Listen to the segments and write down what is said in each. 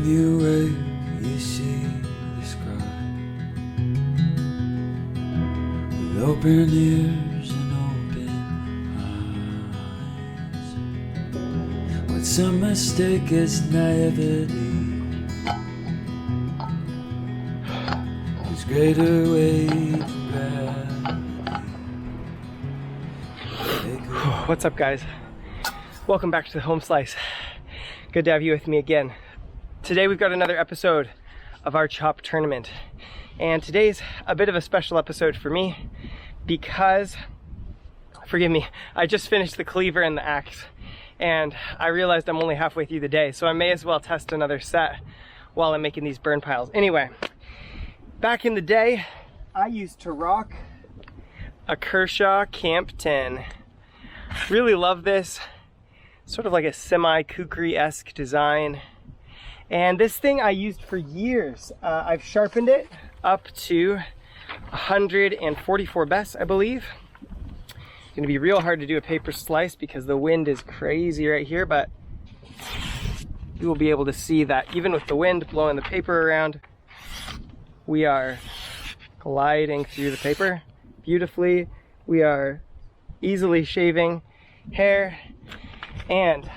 you wake, you see the sky with open ears and open eyes. What some mistake as naivety, there's greater weight than gravity. What's up, guys? Welcome back to the Home Slice. Good to have you with me again. Today we've got another episode of our chop tournament, and today's a bit of a special episode for me because, forgive me, I just finished the cleaver and the axe, and I realized I'm only halfway through the day, so I may as well test another set while I'm making these burn piles. Anyway, back in the day, I used to rock a Kershaw Camp 10. Really love this. Sort of like a semi-kukri-esque design. And this thing I used for years. I've sharpened it up to 144 best, I believe. It's gonna be real hard to do a paper slice because the wind is crazy right here, but you will be able to see that even with the wind blowing the paper around, we are gliding through the paper beautifully. We are easily shaving hair, and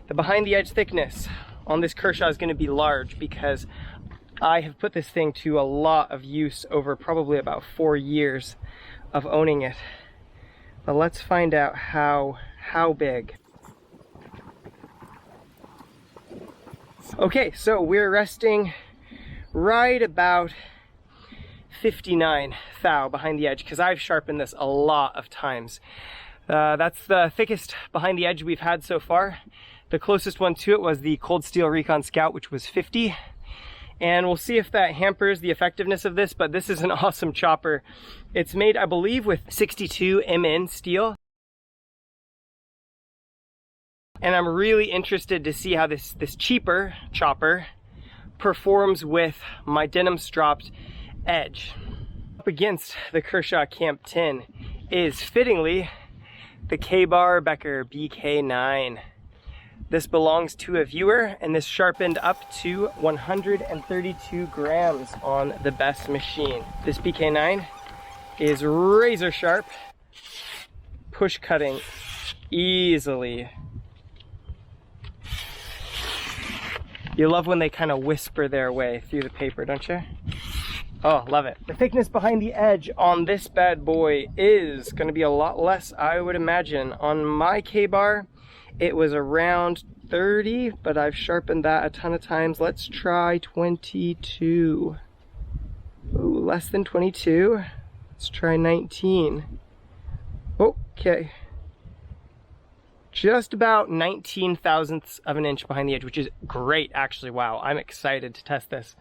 the behind the edge thickness on this Kershaw is going to be large because I have put this thing to a lot of use over probably about 4 years of owning it. But let's find out how big. Okay, so we're resting right about 59 thou behind the edge because I've sharpened this a lot of times. That's the thickest behind the edge we've had so far. The closest one to it was the Cold Steel Recon Scout, which was 50. And we'll see if that hampers the effectiveness of this, but this is an awesome chopper. It's made, I believe, with 62 MN steel. And I'm really interested to see how this cheaper chopper performs with my denim stropped edge. Up against the Kershaw Camp 10 is fittingly the KaBar Becker BK9. This belongs to a viewer, and this sharpened up to 132 grams on the best machine. This BK9 is razor sharp, push cutting easily. You love when they kind of whisper their way through the paper, don't you? Oh, love it. The thickness behind the edge on this bad boy is going to be a lot less, I would imagine. On my KaBar, it was around 30, but I've sharpened that a ton of times. Let's try 22. Ooh, less than 22. Let's try 19. Okay. Just about 19 thousandths of an inch behind the edge, which is great, actually. Wow, I'm excited to test this.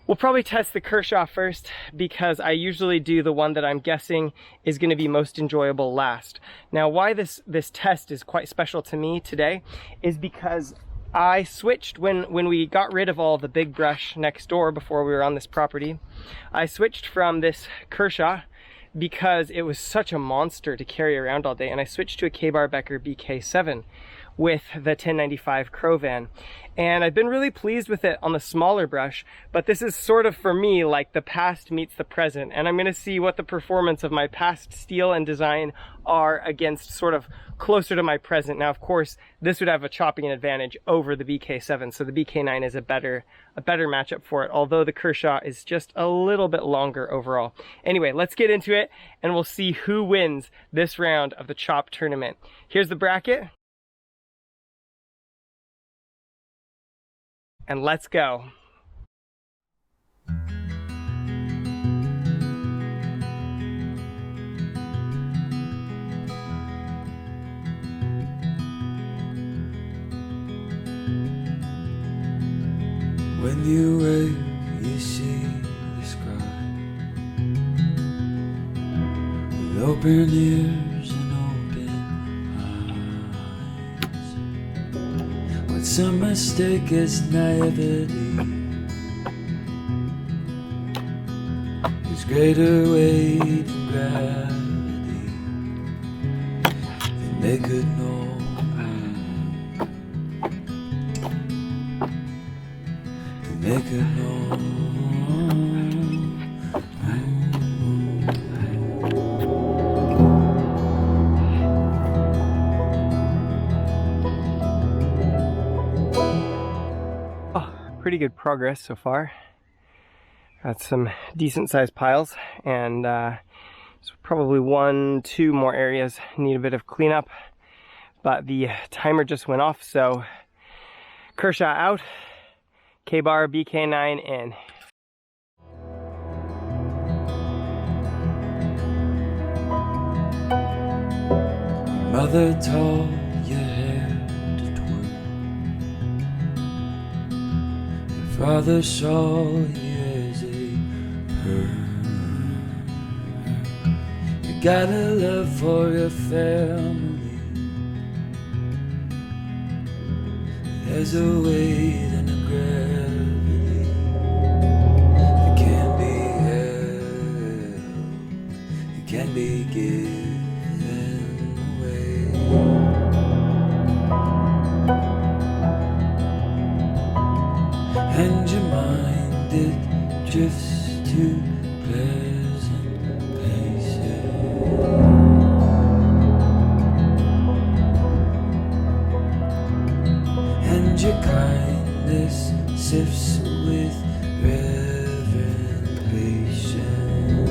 We'll probably test the Kershaw first because I usually do the one that I'm guessing is going to be most enjoyable last. Now, why this test is quite special to me today is because I switched when we got rid of all the big brush next door before we were on this property. I switched from this Kershaw because it was such a monster to carry around all day, and I switched to a KaBar Becker BK9 with the 1095 Crovan. And I've been really pleased with it on the smaller brush, but this is sort of, for me, like the past meets the present, and I'm going to see what the performance of my past steel and design are against sort of closer to my present. Now, of course, this would have a chopping advantage over the BK9, so the BK9 is a better matchup for it, although the Kershaw is just a little bit longer overall. Anyway, let's get into it, and we'll see who wins this round of the chop tournament. Here's the bracket. And let's go. When you wake, you see the sky with open ears and open eyes. What some mistake as naivety, there's greater weight than gravity than they could know. make it known. Pretty good progress so far. Got some decent sized piles, and so probably 1-2 more areas need a bit of cleanup, but the timer just went off, so Kershaw out, KaBar BK9 in. Mother taught your hair to twirl. Father saw you as a pearl. You got a love for your family. There's a weight and a gravity that can't be held. It can be given away. And your mind, it drifts to pleasant places. And your kindness sifts with reverent patience.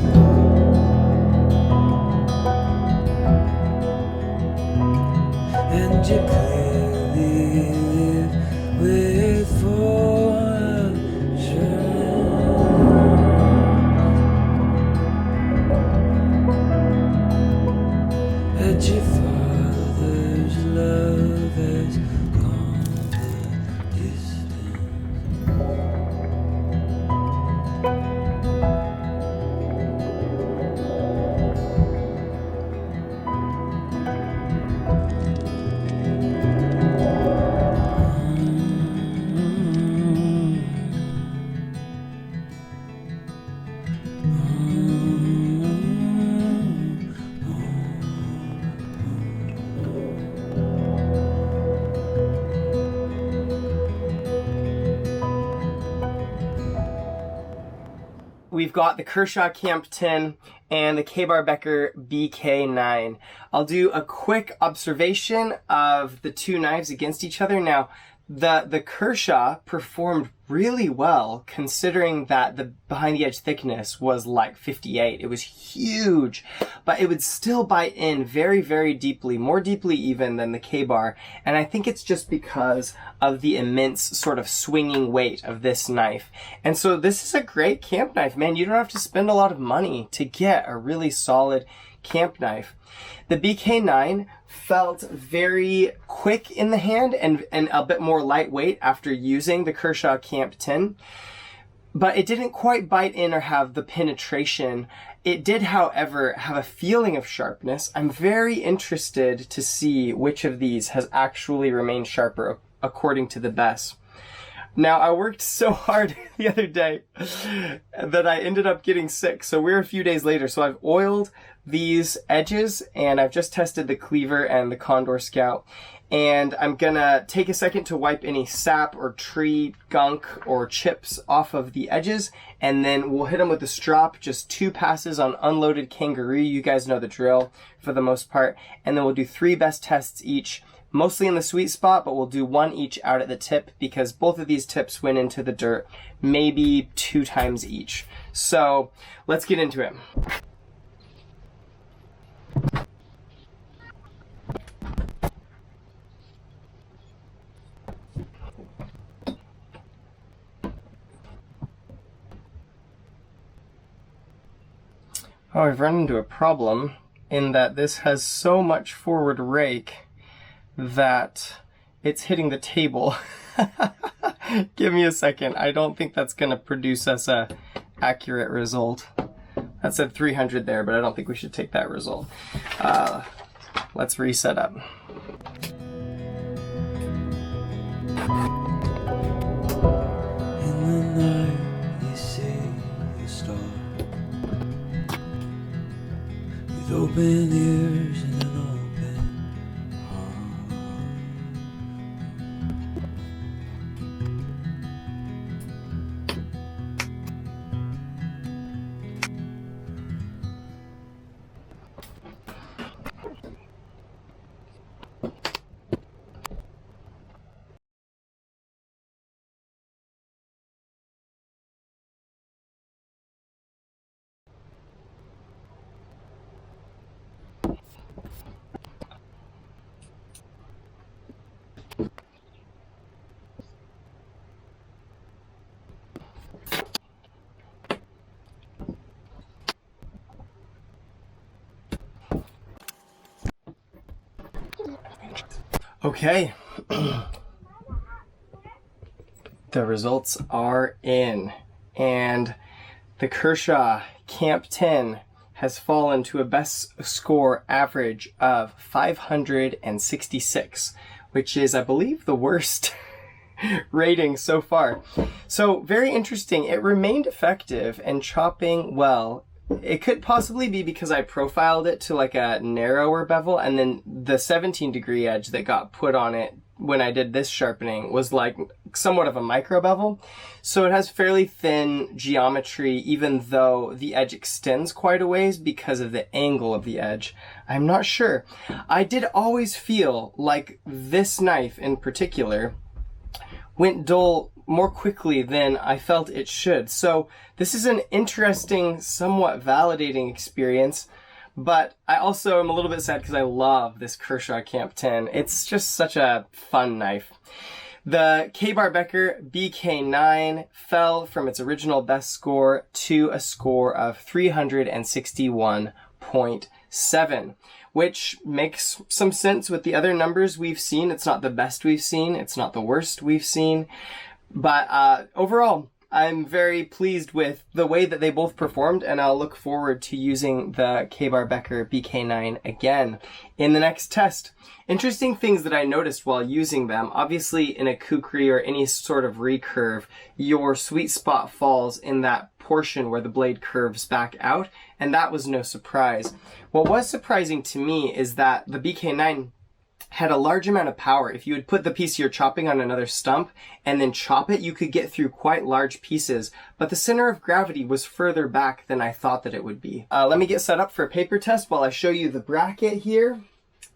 And you clearly live with that your father's love has gone the distance. We've got the Kershaw Camp 10 and the KaBar Becker BK9. I'll do a quick observation of the two knives against each other. Now, the Kershaw performed really well considering that the behind the edge thickness was like 58. It was huge, but it would still bite in very, very deeply, more deeply even than the KaBar. And I think it's just because of the immense sort of swinging weight of this knife. And so this is a great camp knife, man. You don't have to spend a lot of money to get a really solid camp knife. The BK9 felt very quick in the hand and a bit more lightweight after using the Kershaw Camp 10, but it didn't quite bite in or have the penetration. It did, however, have a feeling of sharpness. I'm very interested to see which of these has actually remained sharper according to the best. Now, I worked so hard the other day that I ended up getting sick. So we're a few days later. So I've oiled these edges and I've just tested the cleaver and the condor scout. And I'm gonna take a second to wipe any sap or tree gunk or chips off of the edges. And then we'll hit them with the strop, just 2 passes on unloaded kangaroo. You guys know the drill for the most part. And then we'll do 3 best tests each, mostly in the sweet spot, but we'll do 1 each out at the tip because both of these tips went into the dirt maybe 2 times each. So let's get into it. Oh, I've run into a problem in that this has so much forward rake that it's hitting the table. Give me a second. I don't think that's going to produce us a accurate result. That said 300 there, but I don't think we should take that result. Let's reset up. In the night you see the star with open ears and an open heart. Okay. The results are in, and the Kershaw Camp 10 has fallen to a best score average of 566, which is, I believe, the worst rating so far. So very interesting. It remained effective and chopping well. It could possibly be because I profiled it to like a narrower bevel, and then the 17-degree edge that got put on it when I did this sharpening was like somewhat of a micro bevel. So it has fairly thin geometry, even though the edge extends quite a ways because of the angle of the edge. I'm not sure. I did always feel like this knife in particular went dull more quickly than I felt it should. So this is an interesting, somewhat validating experience, but I also am a little bit sad because I love this Kershaw Camp 10. It's just such a fun knife. The KaBar Becker BK9 fell from its original best score to a score of 361.7. which makes some sense with the other numbers we've seen. It's not the best we've seen. It's not the worst we've seen. But overall, I'm very pleased with the way that they both performed, and I'll look forward to using the KaBar Becker BK9 again in the next test. Interesting things that I noticed while using them. Obviously, in a kukri or any sort of recurve, your sweet spot falls in that portion where the blade curves back out, and that was no surprise. What was surprising to me is that the BK9 had a large amount of power. If you would put the piece you're chopping on another stump and then chop it, you could get through quite large pieces, but the center of gravity was further back than I thought that it would be. Let me get set up for a paper test while I show you the bracket here.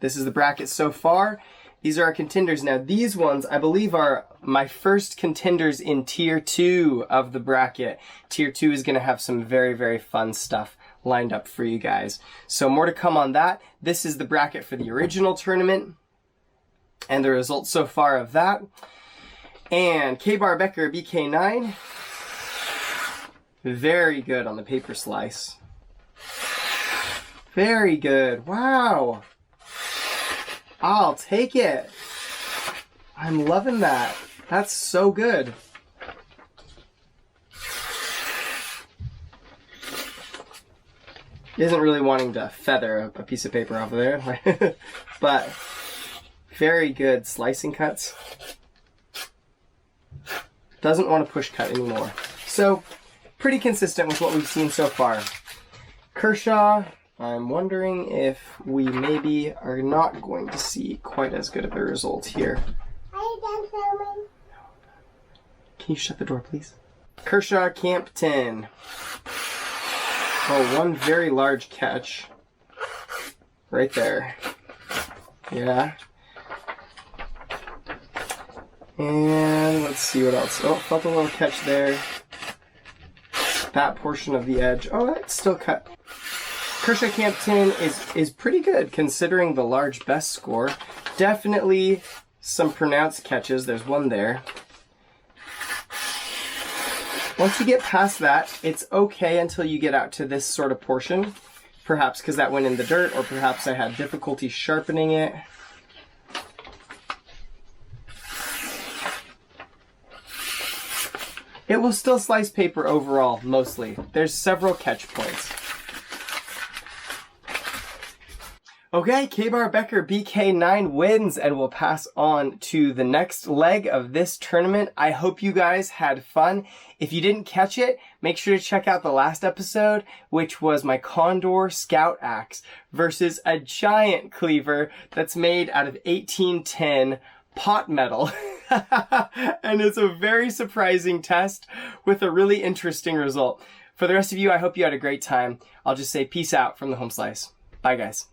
This is the bracket so far. These are our contenders. Now these ones, I believe, are my first contenders in tier 2 of the bracket. Tier 2 is going to have some very, very fun stuff lined up for you guys. So more to come on that. This is the bracket for the original tournament and the results so far of that. And KaBar Becker BK9, very good on the paper slice. Very good. Wow. I'll take it. I'm loving that. That's so good. Isn't really wanting to feather a piece of paper off of there, but very good slicing cuts. Doesn't want to push cut anymore. So pretty consistent with what we've seen so far. Kershaw, I'm wondering if we maybe are not going to see quite as good of a result here. Are you done filming? Can you shut the door, please? Kershaw Camp 10. Oh, one very large catch. Right there. Yeah. And let's see what else. Oh, felt a little catch there. That portion of the edge. Oh, it's still cut. Kershaw Camp 10 is pretty good considering the large best score. Definitely some pronounced catches. There's one there. Once you get past that, it's okay until you get out to this sort of portion. Perhaps because that went in the dirt, or perhaps I had difficulty sharpening it. It will still slice paper overall, mostly. There's several catch points. Okay, KaBar Becker BK9 wins and will pass on to the next leg of this tournament. I hope you guys had fun. If you didn't catch it, make sure to check out the last episode, which was my Condor Scout Axe versus a giant cleaver that's made out of 1810 pot metal. And it's a very surprising test with a really interesting result. For the rest of you, I hope you had a great time. I'll just say peace out from the home slice. Bye, guys.